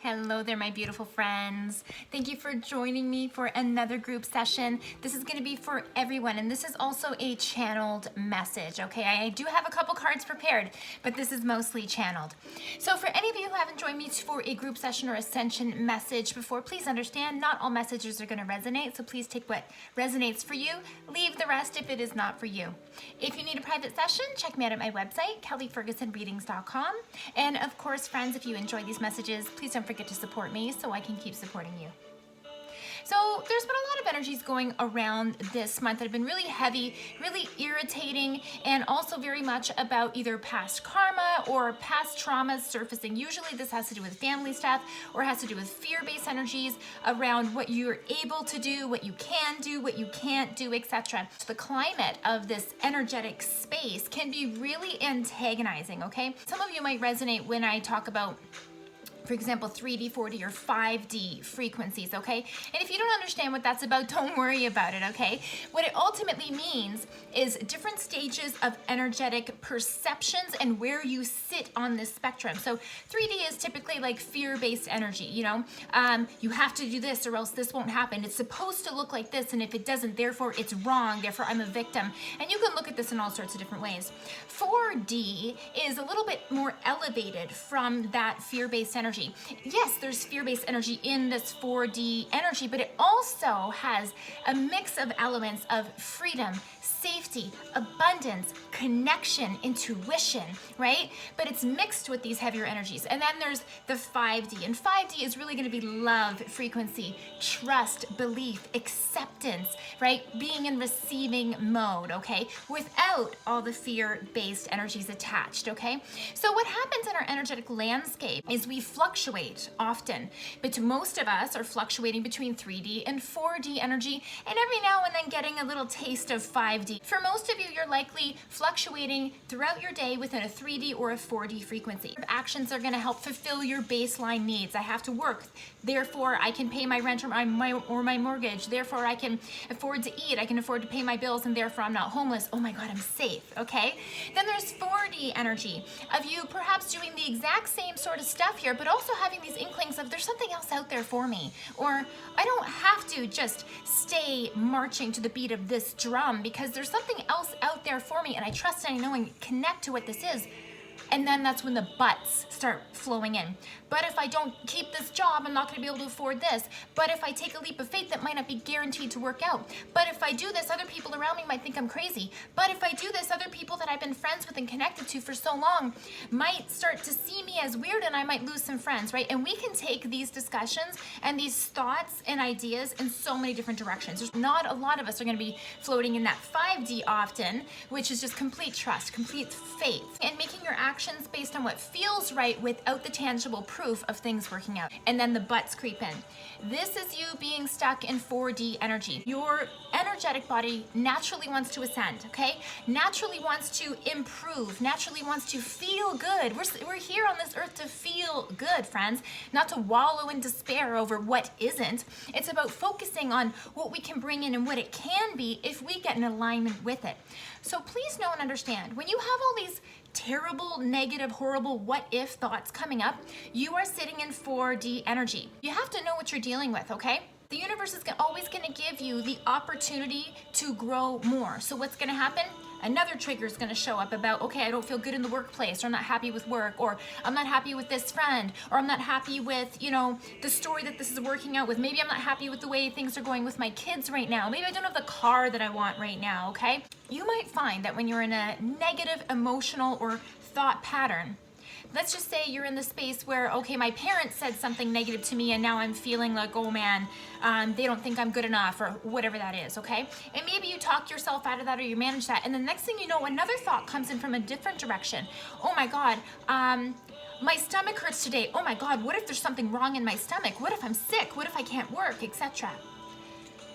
Hello there, my beautiful friends. Thank you for joining me for another group session. This is going to be for everyone, and this is also a channeled message, okay? I do have a couple cards prepared, but this is mostly channeled. So for any of you who haven't joined me for a group session or ascension message before, please understand not all messages are going to resonate, so please take what resonates for you, leave the rest if it is not for you. If you need a private session, check me out at my website, kellyfergusonreadings.com. And of course, friends, if you enjoy these messages, please don't forget to support me so I can keep supporting you. So there's been a lot of energies going around this month that have been really heavy, really irritating, and also very much about either past karma or past traumas surfacing. Usually this has to do with family stuff or has to do with fear-based energies around what you're able to do, what you can do, what you can't do, etc. The climate of this energetic space can be really antagonizing, okay? Some of you might resonate when I talk about, for example, 3D, 4D, or 5D frequencies, okay? And if you don't understand what that's about, don't worry about it, okay? What it ultimately means is different stages of energetic perceptions and where you sit on this spectrum. So 3D is typically like fear-based energy, you know? You have to do this or else this won't happen. It's supposed to look like this, and if it doesn't, therefore it's wrong, therefore I'm a victim. And you can look at this in all sorts of different ways. 4D is a little bit more elevated from that fear-based energy. Yes, there's fear-based energy in this 4D energy, but it also has a mix of elements of freedom, safety, abundance, connection, intuition, right? But it's mixed with these heavier energies. And then there's the 5D, and 5D is really going to be love, frequency, trust, belief, acceptance, right? Being in receiving mode, okay? Without all the fear-based energies attached, okay? So what happens in our energetic landscape is we fluctuate often, but most of us are fluctuating between 3D and 4D energy, and every now and then getting a little taste of 5D. For most of you, you're likely fluctuating throughout your day within a 3D or a 4D frequency. Actions are going to help fulfill your baseline needs. I have to work, therefore I can pay my rent or my mortgage, therefore I can afford to eat, I can afford to pay my bills, and therefore I'm not homeless. Oh my God, I'm safe, okay? Then there's 4D energy of you perhaps doing the exact same sort of stuff here, but also having these inklings of there's something else out there for me, or I don't have to just stay marching to the beat of this drum because there's something else out there for me, and I trust and I know and connect to what this is. And then that's when the buts start flowing in. But if I don't keep this job, I'm not going to be able to afford this. But if I take a leap of faith, that might not be guaranteed to work out. But if I do this, other people around me might think I'm crazy. But if I do this, other people that I've been friends with and connected to for so long might start to see me as weird, and I might lose some friends, right? And we can take these discussions and these thoughts and ideas in so many different directions. There's not a lot of us are going to be floating in that 5D often, which is just complete trust, complete faith, and making your actions based on what feels right without the tangible proof of things working out. And then the buts creep in. This is you being stuck in 4D energy. Your energetic body naturally wants to ascend, okay? Naturally wants to improve, naturally wants to feel good. We're here on this earth to feel good, friends, not to wallow in despair over what isn't. It's about focusing on what we can bring in and what it can be if we get in alignment with it. So please know and understand, when you have all these terrible, negative, horrible what-if thoughts coming up, you are sitting in 4D energy. You have to know what you're dealing with, okay? The universe is always going to give you the opportunity to grow more. So what's going to happen? Another trigger is going to show up about, okay, I don't feel good in the workplace, or I'm not happy with work, or I'm not happy with this friend, or I'm not happy with, you know, the story that this is working out with. Maybe I'm not happy with the way things are going with my kids right now. Maybe I don't have the car that I want right now, okay? You might find that when you're in a negative emotional or thought pattern, let's just say you're in the space where, okay, my parents said something negative to me and now I'm feeling like, oh man, they don't think I'm good enough, or whatever that is, okay? And maybe you talk yourself out of that, or you manage that, and the next thing you know, another thought comes in from a different direction. Oh my God, my stomach hurts today. Oh my God, what if there's something wrong in my stomach? What if I'm sick? What if I can't work, etc.?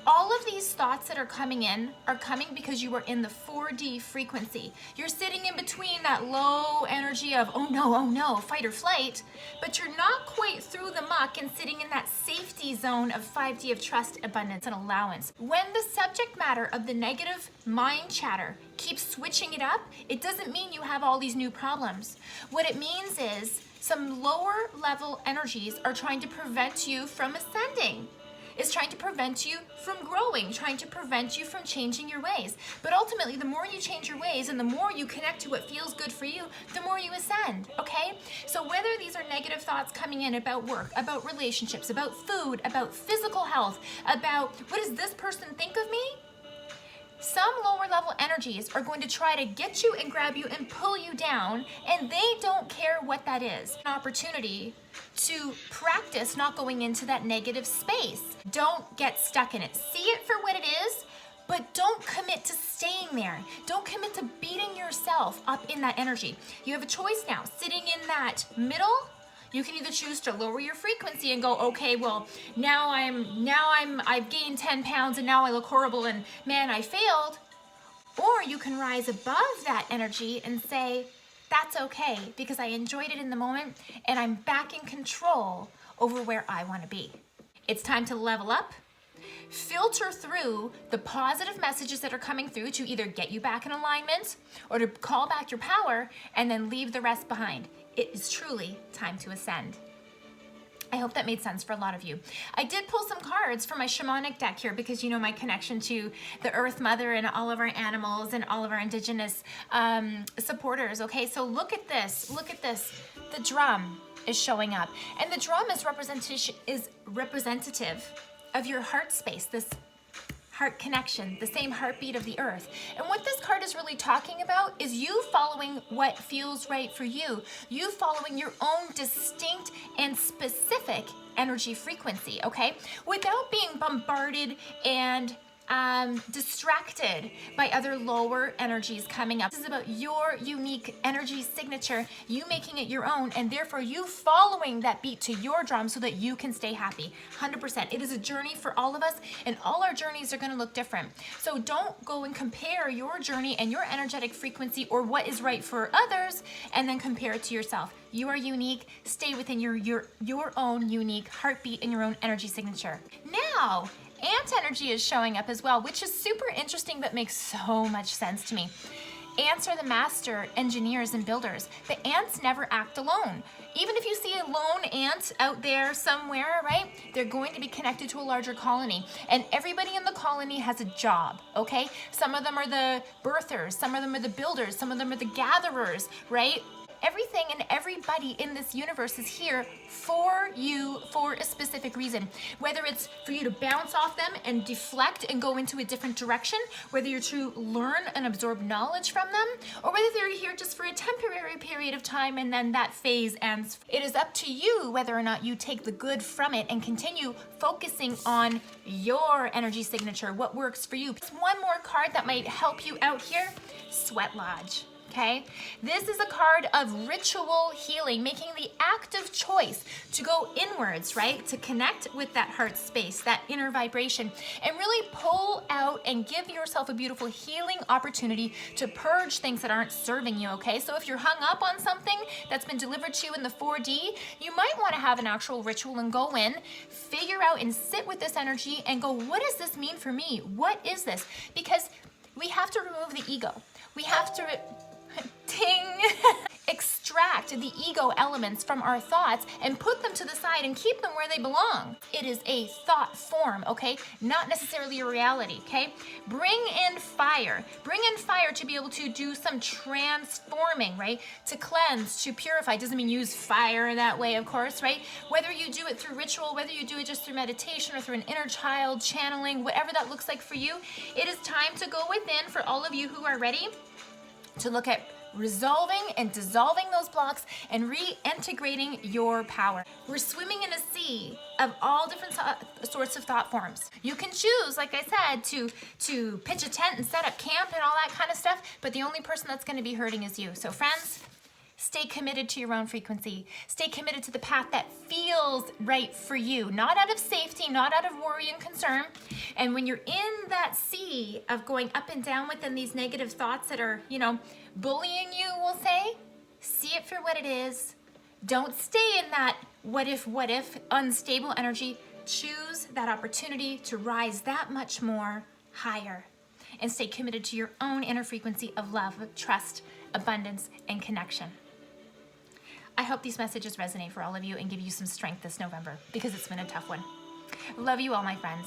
All of these thoughts that are coming in are coming because you are in the 4D frequency. You're sitting in between that low energy of, oh no, fight or flight, but you're not quite through the muck and sitting in that safety zone of 5D of trust, abundance, and allowance. When the subject matter of the negative mind chatter keeps switching it up, it doesn't mean you have all these new problems. What it means is some lower level energies are trying to prevent you from ascending. It's trying to prevent you from growing, trying to prevent you from changing your ways. But ultimately, the more you change your ways and the more you connect to what feels good for you, the more you ascend, okay? So whether these are negative thoughts coming in about work, about relationships, about food, about physical health, about what does this person think of me? Some lower level energies are going to try to get you and grab you and pull you down, and they don't care what that is. An opportunity to practice not going into that negative space. Don't get stuck in it. See it for what it is, but don't commit to staying there. Don't commit to beating yourself up in that energy. You have a choice now. Sitting in that middle, you can either choose to lower your frequency and go, okay, well, I've gained 10 pounds and now I look horrible and man, I failed. Or you can rise above that energy and say, that's okay because I enjoyed it in the moment and I'm back in control over where I want to be. It's time to level up. Filter through the positive messages that are coming through to either get you back in alignment or to call back your power and then leave the rest behind. It is truly time to ascend. I hope that made sense for a lot of you. I did pull some cards for my shamanic deck here because you know my connection to the Earth Mother and all of our animals and all of our indigenous supporters. Okay, so look at this. Look at this. The drum is showing up, and the drum is representative of your heart space. This heart connection, the same heartbeat of the earth. And what this card is really talking about is you following what feels right for you. You following your own distinct and specific energy frequency, okay? Without being bombarded and distracted by other lower energies coming up. This is about your unique energy signature, you making it your own, and therefore you following that beat to your drum so that you can stay happy. 100%. It is a journey for all of us, and all our journeys are going to look different. So don't go and compare your journey and your energetic frequency or what is right for others and then compare it to yourself. You are unique. Stay within your own unique heartbeat and your own energy signature. Now, ant energy is showing up as well, which is super interesting but makes so much sense to me. Ants are the master engineers and builders. The ants never act alone. Even if you see a lone ant out there somewhere, right, they're going to be connected to a larger colony. And everybody in the colony has a job, okay? Some of them are the birthers, some of them are the builders, some of them are the gatherers, right? Everything and everybody in this universe is here for you for a specific reason. Whether it's for you to bounce off them and deflect and go into a different direction, whether you're to learn and absorb knowledge from them, or whether they're here just for a temporary period of time and then that phase ends. It is up to you whether or not you take the good from it and continue focusing on your energy signature, what works for you. One more card that might help you out here, Sweat Lodge. Okay, this is a card of ritual healing, making the active choice to go inwards, right? To connect with that heart space, that inner vibration, and really pull out and give yourself a beautiful healing opportunity to purge things that aren't serving you, okay? So if you're hung up on something that's been delivered to you in the 4D, you might want to have an actual ritual and go in, figure out and sit with this energy and go, what does this mean for me? What is this? Because we have to remove the ego. We have to extract the ego elements from our thoughts and put them to the side and keep them where they belong. It is a thought form, okay? Not necessarily a reality, okay? Bring in fire. Bring in fire to be able to do some transforming, right? To cleanse, to purify. Doesn't mean use fire that way, of course, right? Whether you do it through ritual, whether you do it just through meditation or through an inner child channeling, whatever that looks like for you, it is time to go within for all of you who are ready to look at resolving and dissolving those blocks and reintegrating your power. We're swimming in a sea of all different sorts of thought forms. You can choose, like I said, to pitch a tent and set up camp and all that kind of stuff, but the only person that's going to be hurting is you. So friends, stay committed to your own frequency. Stay committed to the path that feels right for you, not out of safety, not out of worry and concern. And when you're in that sea of going up and down within these negative thoughts that are, bullying you, we'll say, see it for what it is. Don't stay in that what if, unstable energy. Choose that opportunity to rise that much more higher and stay committed to your own inner frequency of love, trust, abundance, and connection. I hope these messages resonate for all of you and give you some strength this November because it's been a tough one. Love you all, my friends.